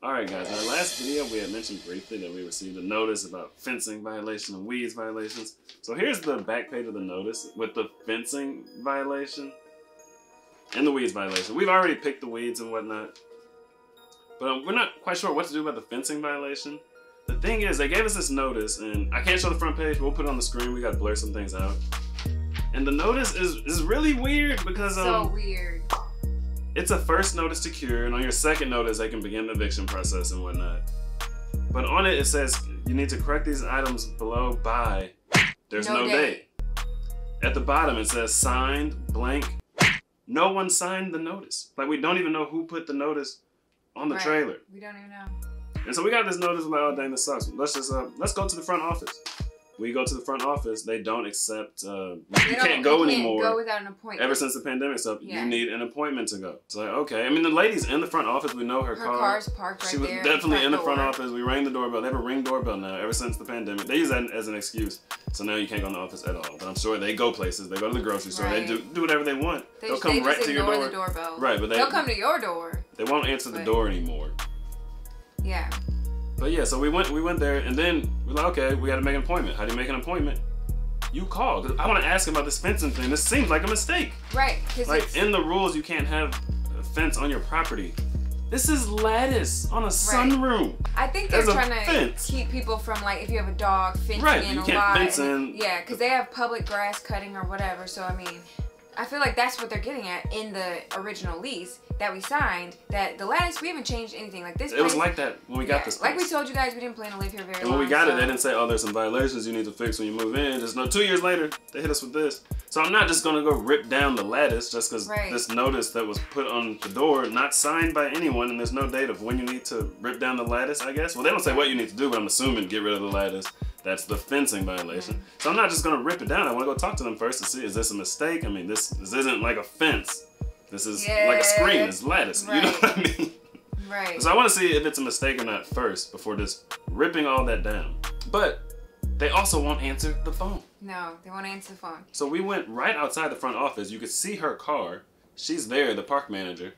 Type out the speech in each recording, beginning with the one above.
Alright guys, in our last video we had mentioned briefly that we received a notice about fencing violation and weeds violations. So here's the back page of the notice with the fencing violation and the weeds violation. We've already picked the weeds and whatnot, but we're not quite sure what to do about the fencing violation. The thing is, they gave us this notice, and I can't show the front page, but we'll put it on the screen. We gotta blur some things out. And the notice is really weird because so weird. It's a first notice to cure, and on your second notice, they can begin the eviction process and whatnot. But on it, it says you need to correct these items below by. There's no date. At the bottom, it says signed blank. No one signed the notice. Like, we don't even know who put the notice on the trailer. We don't even know. And so we got this notice like, oh dang, this sucks. Let's just let's go to the front office. We go to the front office. They don't accept. You can't go anymore. Go without an appointment. Ever since the pandemic stuff, you need an appointment to go. It's like, okay. I mean, the lady's in the front office. We know her car's parked right there. She was definitely in the front office. We rang the doorbell. They have a Ring doorbell now. Ever since the pandemic, they use that as an excuse. So now you can't go in the office at all. But I'm sure they go places. They go to the grocery store. They do whatever they want. They'll come right to your door. The doorbell. Right, but they'll come to your door. They won't answer the door anymore. Yeah. But yeah, so we went there, and then we're like, okay, we got to make an appointment. How do you make an appointment? You call. I want to ask him about this fencing thing. This seems like a mistake. Right. Like, in the rules, you can't have a fence on your property. This is lattice on a sunroom. I think they're trying to keep people from, like, if you have a dog, fencing in a lot. Right, you can't fence in. Yeah, because they have public grass cutting or whatever. So, I mean, I feel like that's what they're getting at in the original lease that we signed, that the lattice, we haven't changed anything. Like this place, it was like that when we got this place. Like we told you guys, we didn't plan to live here very long. And when we got it, they didn't say, oh, there's some violations you need to fix when you move in. Just no, 2 years later, they hit us with this. So I'm not just going to go rip down the lattice just because this notice that was put on the door, not signed by anyone, and there's no date of when you need to rip down the lattice, I guess. Well, they don't say what you need to do, but I'm assuming get rid of the lattice. That's the fencing violation. So I'm not just going to rip it down. I want to go talk to them first to see, is this a mistake? I mean, this isn't like a fence. This is like a screen. It's lattice. You know what I mean? Right. So I want to see if it's a mistake or not first before just ripping all that down. But they also won't answer the phone. No, they won't answer the phone. So we went right outside the front office. You could see her car. She's there, the park manager.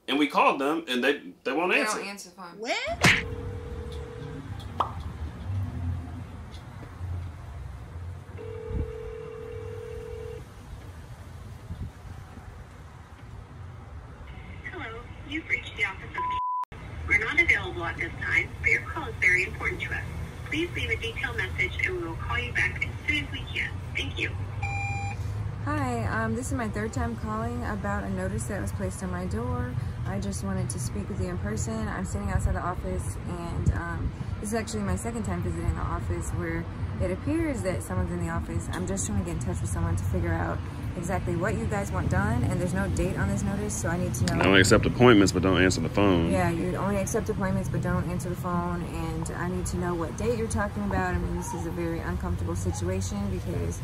And we called them, and they won't answer. They don't answer the phone. What? You've reached the office of We're not available at this time, but your call is very important to us. Please leave a detailed message and we will call you back as soon as we can. Thank you. Hi, this is my third time calling about a notice that was placed on my door. I just wanted to speak with you in person. I'm sitting outside the office, and this is actually my second time visiting the office where it appears that someone's in the office. I'm just trying to get in touch with someone to figure out exactly what you guys want done, and there's no date on this notice, so I need to know. I only accept appointments, but don't answer the phone. Yeah, you only accept appointments, but don't answer the phone, and I need to know what date you're talking about. I mean, this is a very uncomfortable situation because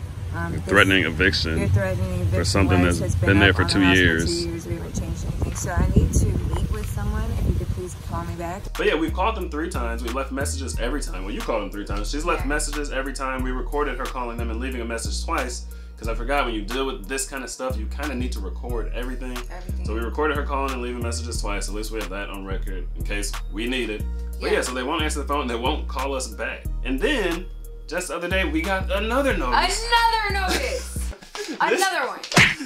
you're threatening eviction. You're threatening eviction for something that's been there for 2 years. For 2 years, we haven't changed anything. So I need to meet with someone. If you could please call me back. But yeah, we've called them 3 times. We left messages every time. Well, you called them 3 times. She's left messages every time. We recorded her calling them and leaving a message twice. Because I forgot, when you deal with this kind of stuff, you kind of need to record everything. So we recorded her calling and leaving messages twice. At least we have that on record in case we need it. But yeah, so they won't answer the phone. They won't call us back. And then, just the other day, we got another notice. Another notice! Another one.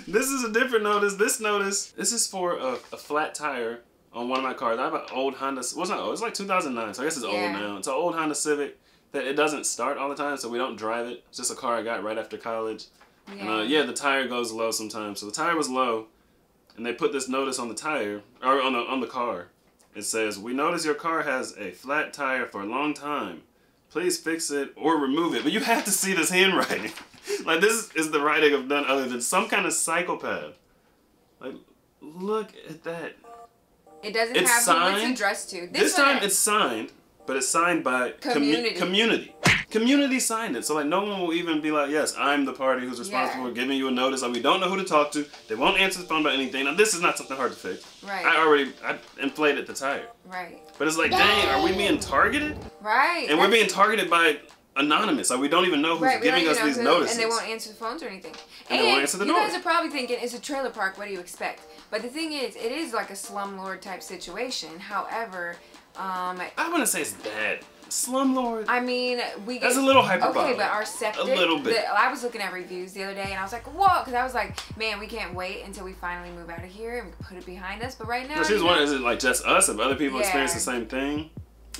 This is a different notice. This is for a flat tire on one of my cars. I have an old Honda. Well, it's not old. It's like 2009, so I guess it's old now. It's an old Honda Civic that it doesn't start all the time, so we don't drive it. It's just a car I got right after college. And the tire goes low sometimes. So the tire was low, and they put this notice on the tire, or on the car. It says, "We notice your car has a flat tire for a long time. Please fix it or remove it." But you have to see this handwriting. Like, this is the writing of none other than some kind of psychopath. Like, look at that. It doesn't have who it's addressed to. This time it's signed, but it's signed by community. Community signed it, so like no one will even be like, yes, I'm the party who's responsible for giving you a notice. Like, we don't know who to talk to. They won't answer the phone about anything. Now, this is not something hard to fix. Right. I inflated the tire. Right. But it's like, dang, are we being targeted? Right. And we're being targeted by anonymous. Like, we don't even know who's giving us these notices. And they won't answer the phones or anything. And they won't answer the door. You guys are probably thinking, it's a trailer park, what do you expect? But the thing is, it is like a slumlord type situation. However, I wouldn't say it's bad. Slumlord. I mean, that's a little hyperbolic. Okay, but our septic. A little bit. I was looking at reviews the other day, and I was like, whoa, because I was like, man, we can't wait until we finally move out of here and we can put it behind us. But right now, she was wondering, is it like just us? If other people experience the same thing?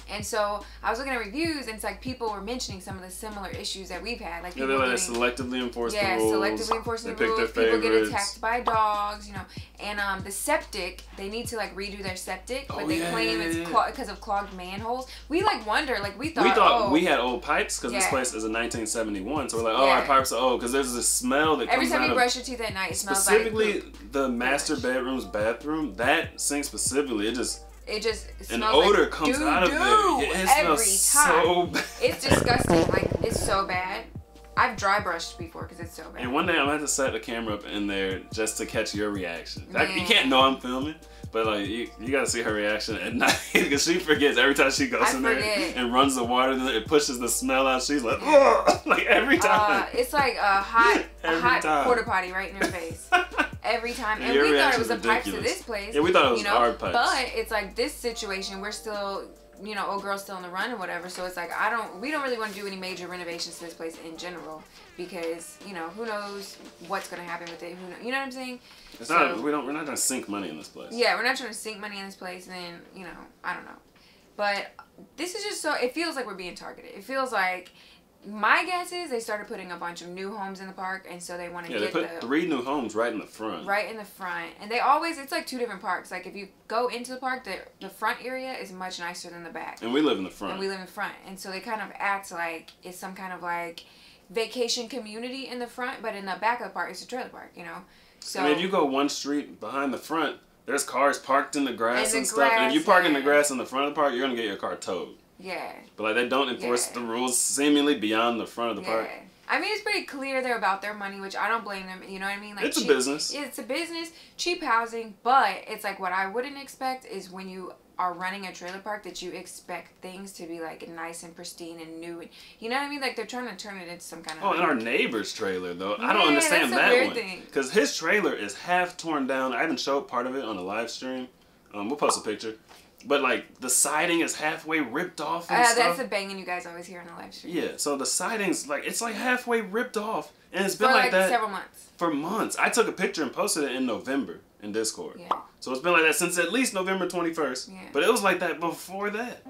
And so I was looking at reviews, and it's like people were mentioning some of the similar issues that we've had. Like, they're like selectively enforce the rules. Selectively enforcing the rules. People get attacked by dogs, you know. And the septic, they need to like redo their septic, but they claim it's because of clogged manholes. We like wonder, like we thought we had old pipes because this place is a 1971, so we're like, our pipes are old because there's this smell that every comes time out you brush your teeth at night, it smells like specifically the master bedroom's bathroom. That sink specifically, it just an odor like comes out of there. It smells time. so bad. It's disgusting. Like, it's so bad. I've dry brushed before because it's so bad. And one day I'm gonna have to set the camera up in there just to catch your reaction. Like, you can't know I'm filming, but like you gotta see her reaction at night because she forgets every time she goes in there and runs the water. It pushes the smell out. She's like, ugh! Like every time. It's like a hot porta potty right in her face. Every time. And we thought it was the pipes to this place. Yeah, we thought it was our pipes. But it's like this situation, we're still, you know, old girl's still on the run or whatever. So it's like, we don't really want to do any major renovations to this place in general because, you know, who knows what's going to happen with it. You know what I'm saying? We're not trying to sink money in this place. Yeah, we're not trying to sink money in this place, and then, you know, I don't know. But this is just so, it feels like we're being targeted. It feels like, my guess is they started putting a bunch of new homes in the park, and so they want to get they put 3 new homes right in the front. Right in the front. And they always, it's like 2 different parks. Like, if you go into the park, the front area is much nicer than the back. And we live in the front. And we live in the front. And so they kind of act like it's some kind of, like, vacation community in the front, but in the back of the park, it's a trailer park, you know? So, I mean, if you go one street behind the front, there's cars parked in the grass and stuff. And if you park in the grass in the front of the park, you're going to get your car towed. Yeah. But like they don't enforce the rules seemingly beyond the front of the park. I mean, it's pretty clear they're about their money, which I don't blame them. You know what I mean? Like, it's a business. It's a business, cheap housing, but it's like what I wouldn't expect is when you are running a trailer park that you expect things to be like nice and pristine and new. And, you know what I mean? Like they're trying to turn it into some kind of... Oh, and our neighbor's trailer though. I don't understand that one. Because his trailer is half torn down. I haven't showed part of it on the live stream. We'll post a picture. But like the siding is halfway ripped off and stuff. That's the banging you guys always hear on the live stream. Yeah, so the siding's like it's like halfway ripped off, and it's been like that several months. For months. I took a picture and posted it in November in Discord. Yeah. So it's been like that since at least November 21st. Yeah. But it was like that before that.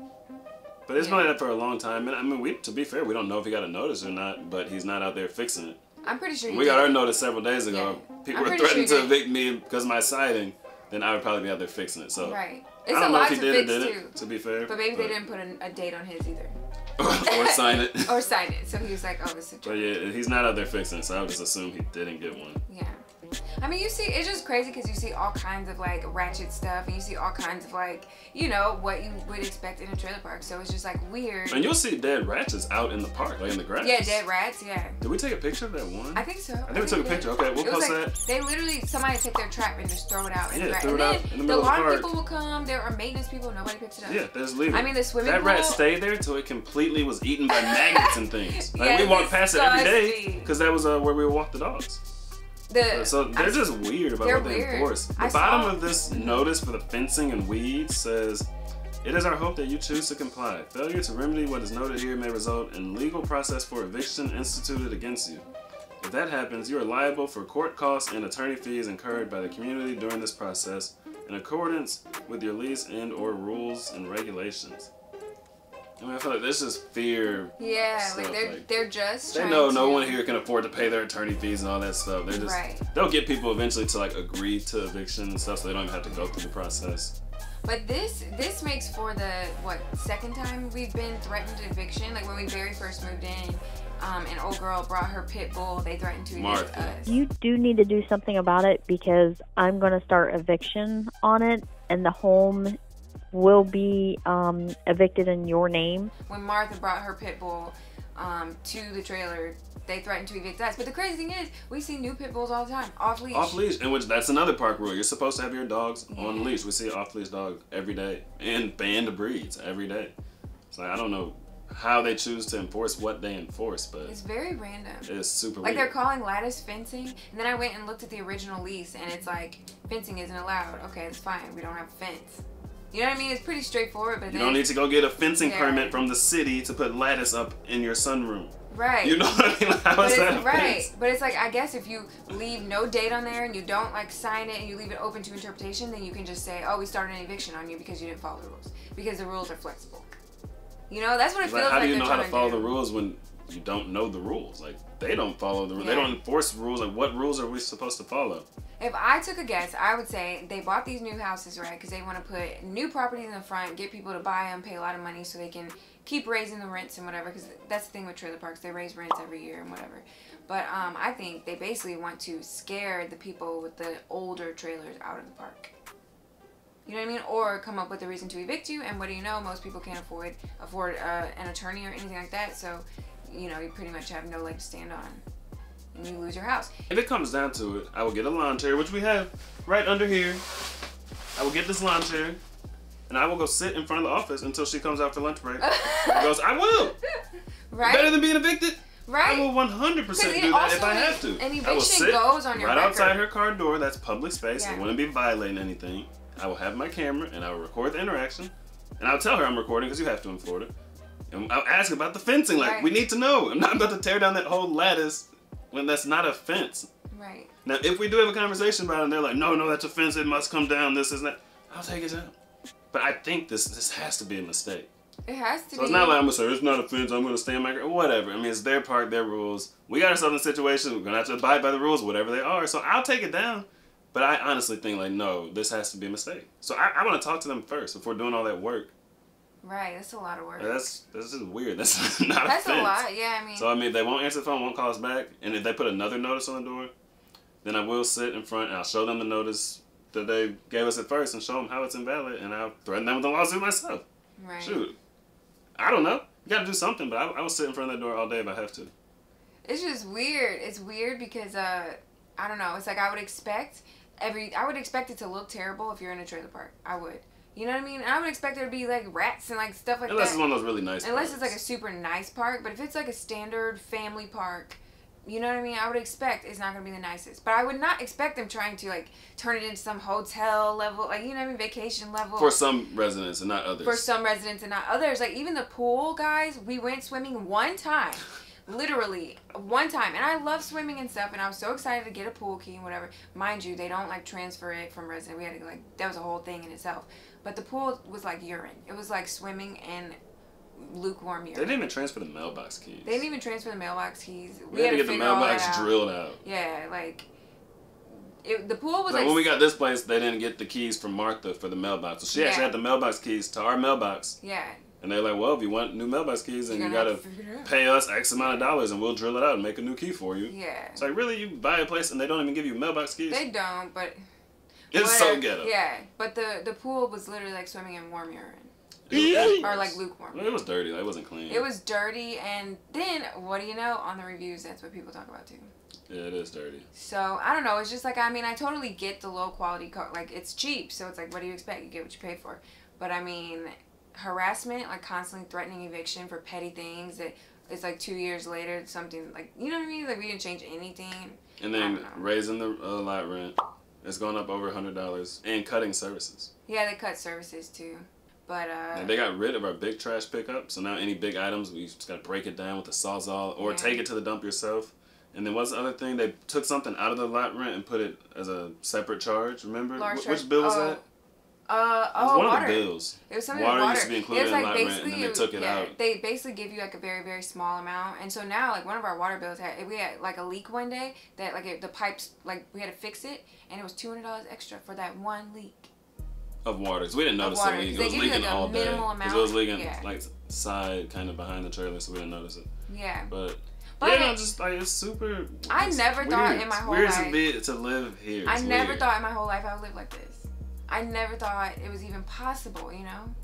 But it's been like that for a long time. And I mean, to be fair, we don't know if he got a notice or not, but he's not out there fixing it. I'm pretty sure we got our notice several days ago. Yeah. People were threatening to evict me because of my siding. Then I would probably be out there fixing it. So right. It's I don't know if he did or didn't, to be fair. But maybe they didn't put a date on his either. Or sign it. Or sign it. So he was like, oh, this is a joke. But yeah, he's not out there fixing it, so I would just assume he didn't get one. Yeah. I mean, you see, it's just crazy because you see all kinds of like ratchet stuff, and you see all kinds of like, you know, what you would expect in a trailer park. So it's just like weird. And you'll see dead rats out in the park, like in the grass. Yeah, dead rats. Yeah. Did we take a picture of that one? I think so. I think we took a picture. Okay, we'll post like, that. They literally, somebody take their trap and just throw it out. Yeah, throw it out in the middle of the park. lawn people will come. There are maintenance people. Nobody picks it up. Yeah, they just leave it. I mean, the swimming pool. That rat stayed there till it completely was eaten by maggots and things. Like we walked past it every day because that was where we would walk the dogs. So they're just weird about what they enforce. The bottom of this notice for the fencing and weeds says, "It is our hope that you choose to comply. Failure to remedy what is noted here may result in legal process for eviction instituted against you. If that happens, you are liable for court costs and attorney fees incurred by the community during this process in accordance with your lease and/or rules and regulations." I mean, I feel like this is fear. Yeah, stuff. they're just. They know no one here can afford to pay their attorney fees and all that stuff. They're just they'll get people eventually to like agree to eviction and stuff, so they don't even have to go through the process. But this makes for the second time we've been threatened to eviction. Like when we very first moved in, an old girl brought her pit bull. They threatened to evict us. You do need to do something about it because I'm going to start eviction on it, and the home will be evicted in your name. When Martha brought her pit bull to the trailer, they threatened to evict us. But the crazy thing is, we see new pit bulls all the time, off leash. Off leash, and that's another park rule. You're supposed to have your dogs on leash. We see off leash dogs every day, and banned breeds every day. So I don't know how they choose to enforce what they enforce, but it's very random. It's super weird. Like they're calling lattice fencing, and then I went and looked at the original lease, and it's like fencing isn't allowed. Okay, it's fine. We don't have a fence. You know what I mean? It's pretty straightforward. But you don't need to go get a fencing permit from the city to put lattice up in your sunroom. Right. You know what I mean? Like, how is that right. But it's like, I guess if you leave no date on there and you don't like sign it and you leave it open to interpretation, then you can just say, oh, we started an eviction on you because you didn't follow the rules. Because the rules are flexible. You know, that's what it feels like. How do you know how to follow the rules when you don't know the rules? Like, they don't follow the rules. They don't enforce rules. Like, what rules are we supposed to follow? If I took a guess, I would say they bought these new houses, right? Because they want to put new properties in the front, get people to buy them, pay a lot of money so they can keep raising the rents and whatever. Because that's the thing with trailer parks. They raise rents every year and whatever. But I think they basically want to scare the people with the older trailers out of the park. You know what I mean? Or come up with a reason to evict you. And what do you know? Most people can't afford an attorney or anything like that. So, you know, you pretty much have no leg to stand on. And you lose your house. If it comes down to it, I will get a lawn chair, which we have right under here. I will get this lawn chair, and I will go sit in front of the office until she comes out for lunch break. Goes, I will. Right? Better than being evicted. Right. I will 100% do that if I have to. An eviction I will sit goes on your right record. outside her car door. That's public space. Yeah. I wouldn't be violating anything. I will have my camera, and I will record the interaction. And I'll tell her I'm recording, because you have to in Florida. And I'll ask about the fencing. Like, we need to know. I'm not about to tear down that whole lattice when that's not a fence. Right. Now, if we do have a conversation about it and they're like, no, that's a fence, it must come down, this is that, I'll take it down. But I think this has to be a mistake. It has to be. So it's not like I'm going to say, it's not a fence, I'm going to stay in my car, whatever. I mean, it's their park, their rules. We got ourselves in a situation, we're going to have to abide by the rules, whatever they are. So I'll take it down. But I honestly think, like, no, this has to be a mistake. So I want to talk to them first before doing all that work. Right, that's a lot of work. That's just weird. That's not That's a fence. a lot, yeah, I mean. So, I mean, if they won't answer the phone, won't call us back, and if they put another notice on the door, then I will sit in front and I'll show them the notice that they gave us at first and show them how it's invalid, and I'll threaten them with a lawsuit myself. Right. Shoot. I don't know. You gotta do something, but I will sit in front of that door all day if I have to. It's just weird. It's weird because, I don't know, it's like I would expect it to look terrible if you're in a trailer park. I would. You know what I mean? And I would expect there to be like rats and like stuff like Unless that. it's one of those really nice Unless parks. it's like a super nice park. But if it's like a standard family park, you know what I mean? I would expect it's not going to be the nicest. But I would not expect them trying to like turn it into some hotel level, like, you know what I mean? Vacation level. For some residents and not others. For some residents and not others. Like even the pool, guys, we went swimming one time. Literally one time, and I love swimming and stuff, and I was so excited to get a pool key and whatever. Mind you, they don't like transfer it from resident. We had to like, that was a whole thing in itself. But the pool was like urine. It was like swimming in lukewarm urine. They didn't even transfer the mailbox keys. They didn't even transfer the mailbox keys. We had to get the mailbox drilled out. Yeah, like the pool was like when we got this place, they didn't get the keys from Martha for the mailbox. So she actually had the mailbox keys to our mailbox. Yeah. And they're like, well, if you want new mailbox keys, then you gotta pay us X amount of dollars, and we'll drill it out and make a new key for you. Yeah. It's like, really, you buy a place and they don't even give you mailbox keys? They don't, but it's so ghetto. Yeah, but the pool was literally like swimming in warm urine. Or like lukewarm. It was dirty. Like, it wasn't clean. It was dirty, and then what do you know? On the reviews, that's what people talk about too. Yeah, it is dirty. So I don't know. It's just like, I mean, I totally get the low quality car. Like, it's cheap, so it's like, what do you expect? You get what you pay for. But I mean, harassment, like constantly threatening eviction for petty things that it's like 2 years later, something like, you know what I mean? Like, we didn't change anything. And then raising the lot rent. It's going up over $100, and cutting services. Yeah, they cut services too. But and they got rid of our big trash pickup, so now any big items, we just gotta break it down with a Sawzall or take it to the dump yourself. And then what's the other thing? They took something out of the lot rent and put it as a separate charge. Remember? Which bill was that? It was one of the bills. It was something water with water. used to be included in lot rent, and then they took it out. They basically give you like a very, very small amount. And so now, like, one of our water bills we had like a leak one day that like the pipes, like, we had to fix it, and it was $200 extra for that one leak. Of water, because we didn't notice the leak. It was leaking all day. Because it was leaking like side, kind of behind the trailer, so we didn't notice it. Yeah. But yeah, just like it's super. I never thought in my whole life. Weird to live here. I never thought in my whole life I would live like this. I never thought it was even possible, you know?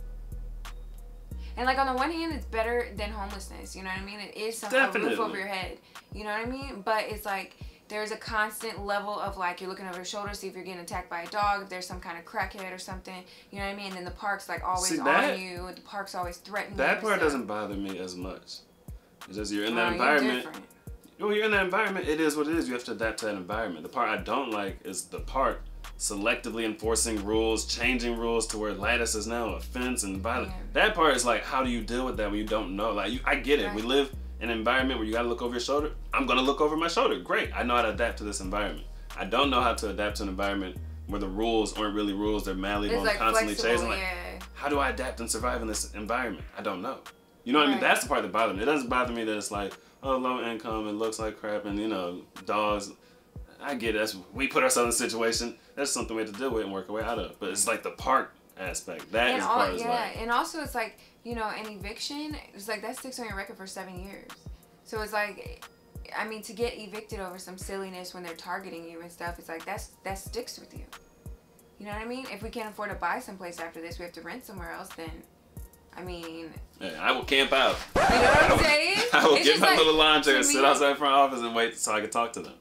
And like, on the one hand, it's better than homelessness, you know what I mean? It is something, a roof over your head, you know what I mean? But it's like, there's a constant level of like, you're looking over your shoulder, see if you're getting attacked by a dog, if there's some kind of crackhead or something, you know what I mean? And then the park's like always on you, the park's always threatening you. That part doesn't bother me as much. It's just you're in that environment. When you're in that environment, it is what it is. You have to adapt to that environment. The part I don't like is the park selectively enforcing rules, changing rules to where lattice is now a fence and violent. Yeah. That part is like, how do you deal with that when you don't know? Like, I get it. Right. We live in an environment where you gotta look over your shoulder. I'm gonna look over my shoulder. Great. I know how to adapt to this environment. I don't know how to adapt to an environment where the rules aren't really rules. They're malleable and like constantly flexible, changing. Like, yeah. how do I adapt and survive in this environment? I don't know. You know what I mean? Right. That's the part that bothers me. It doesn't bother me that it's like, oh, low income, it looks like crap, and you know, dogs. I get it. We put ourselves in a situation. That's something we have to deal with and work our way out of. But it's like the park aspect. That And is part of and also it's like, you know, an eviction, it's like that sticks on your record for 7 years. So it's like, I mean, to get evicted over some silliness when they're targeting you and stuff, it's like that sticks with you. You know what I mean? If we can't afford to buy someplace after this, we have to rent somewhere else, then, I mean... Yeah, I will camp out. You know what I'm saying? I will It's get just my like, little lawn chair, to sit me- outside front office and wait so I can talk to them.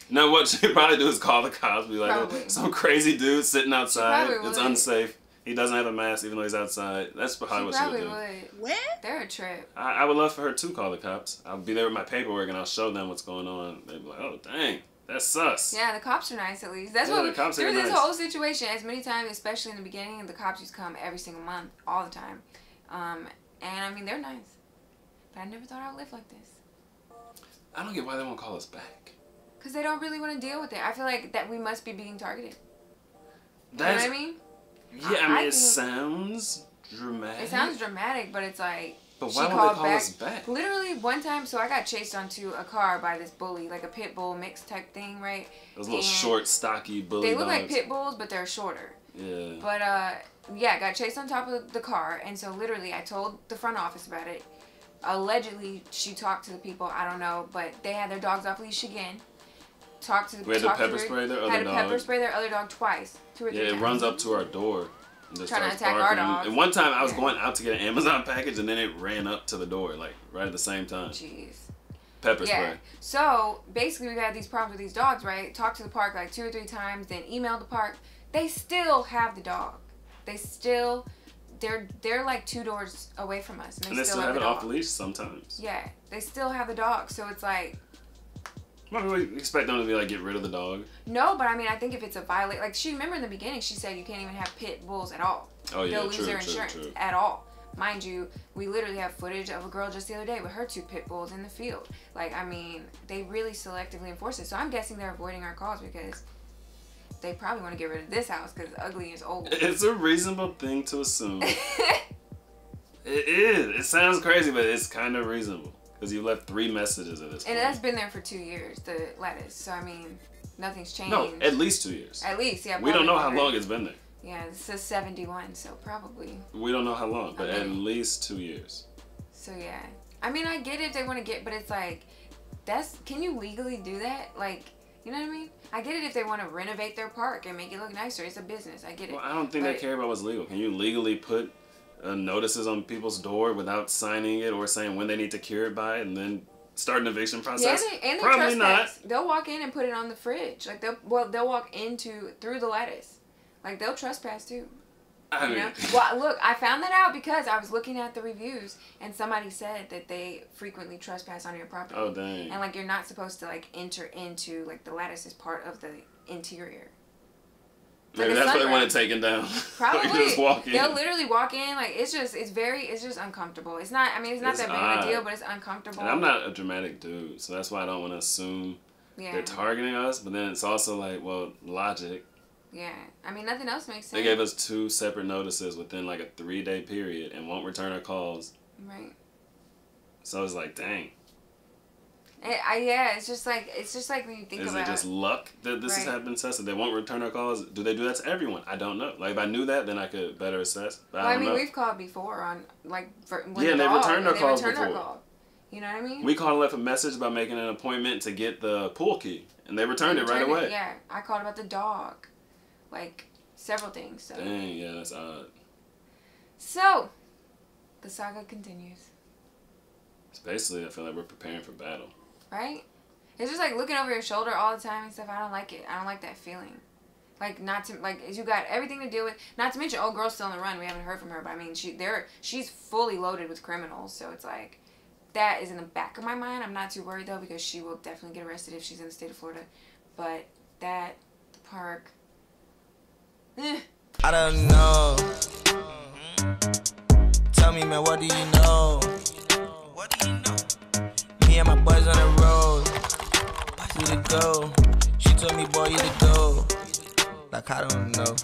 No, what she'd probably do is call the cops, be like, oh, Probably. some crazy dude sitting outside. probably It's would. unsafe. He doesn't have a mask even though he's outside. That's probably what she would do. What? They're a trip. I would love for her to call the cops. I'll be there with my paperwork and I'll show them what's going on. They'd be like, oh, dang, that's sus. Yeah, the cops are nice at least. That's Yeah, what the cops are through this nice. whole situation, as many times, especially in the beginning, the cops used to come every single month, all the time. And I mean, they're nice. But I never thought I would live like this. I don't get why they won't call us back. Because they don't really want to deal with it. I feel like that we must be being targeted. That's, you know what I mean? Yeah, I mean, it think- sounds dramatic. It sounds dramatic, but it's like... But she why won't they called call back. us back? Literally, one time, so I got chased onto a car by this bully, like a pit bull mix type thing, right? Those little And short, stocky bully They look dogs. like pit bulls, but they're shorter. Yeah. But, yeah, got chased on top of the car, and so literally I told the front office about it. Allegedly, she talked to the people, I don't know, but they had their dogs off leash again. Talked to the We had to talked to pepper her- spray their other Had to pepper dog. spray their other dog twice. 2 or 3 Yeah, times. it runs up to our door. And just Trying to starts attack our barking. dogs. And one time I was Yeah. going out to get an Amazon package and then it ran up to the door, like right at the same time. Jeez. Pepper Yeah. spray. So basically, we had these problems with these dogs, right? Talked to the park like 2 or 3 times, then emailed the park. They still have the dog. They still, they're like 2 doors away from us, And they still have the it off dog. the leash sometimes. Yeah, they still have the dog. So it's like, Well, we expect them to be like, get rid of the dog. no, but I mean, I think if it's a violate, like she remember in the beginning, she said you can't even have pit bulls at all. Oh yeah, They'll lose true, their true, insurance true. at all. Mind you, we literally have footage of a girl just the other day with her 2 pit bulls in the field. Like, I mean, they really selectively enforce it. So I'm guessing they're avoiding our calls because they probably want to get rid of this house because ugly is old. It's a reasonable thing to assume. It is. It sounds crazy, but it's kind of reasonable. Because you left 3 messages at this point. And that's been there for 2 years, the lettuce. So, I mean, nothing's changed. No, at least 2 years. At least, yeah. We don't know how probably long longer. it's been there. Yeah, this is 71, so probably. We don't know how long, but Okay. at least 2 years. So, yeah. I mean, I get it if they want to get, but it's like, can you legally do that? Like, you know what I mean? I get it if they want to renovate their park and make it look nicer. It's a business. I get it. Well, I don't think they But- care about what's legal. Can you legally put notices on people's door without signing it or saying when they need to cure it by and then start an eviction process? Yeah, and they Probably trespass. not. They'll walk in and put it on the fridge. Like they'll walk through the lettuce. Like they'll trespass too. I You mean, know? Well, look, I found that out because I was looking at the reviews and somebody said that they frequently trespass on your property. oh dang. And like you're not supposed to like enter into like the lattice is part of the interior. Maybe like a that's why they want it sunroom. taken down. Probably. Like, just walk in. They'll literally walk in like it's just uncomfortable. It's not. I mean, it's not It's that big of odd. a deal, but it's uncomfortable. And I'm not a dramatic dude, so that's why I don't want to assume Yeah. they're targeting us. But then it's also like, well, logic. Yeah. I mean, nothing else makes sense. They gave us 2 separate notices within like a 3-day period and won't return our calls. Right. So it's like, dang. Yeah, it's just like when you think Is about it just luck that this has Right. happened to us? That they won't return our calls? Do they do that to everyone? I don't know. Like if I knew that, then I could better assess. But Well, I I don't mean, know. we've called before on like when Yeah, the they dog, returned our and calls they returned before. Our call. You know what I mean? We called and left a message about making an appointment to get the pool key, and they returned it right away. Yeah, I called about the dog, like several things. So. Dang, yeah, that's odd. So, the saga continues, It's basically, I feel like we're preparing for battle. right? It's just like looking over your shoulder all the time and stuff. I don't like it. I don't like that feeling. Like you got everything to deal with. Not to mention, girl's still on the run. We haven't heard from her, but I mean, she's fully loaded with criminals. So it's like that is in the back of my mind. I'm not too worried though because she will definitely get arrested if she's in the state of Florida. But the park, I don't know. Tell me, man, what do you know? What do you know? Me and my boys on the road. Who to go? She told me, boy, you to go. Like, I don't know.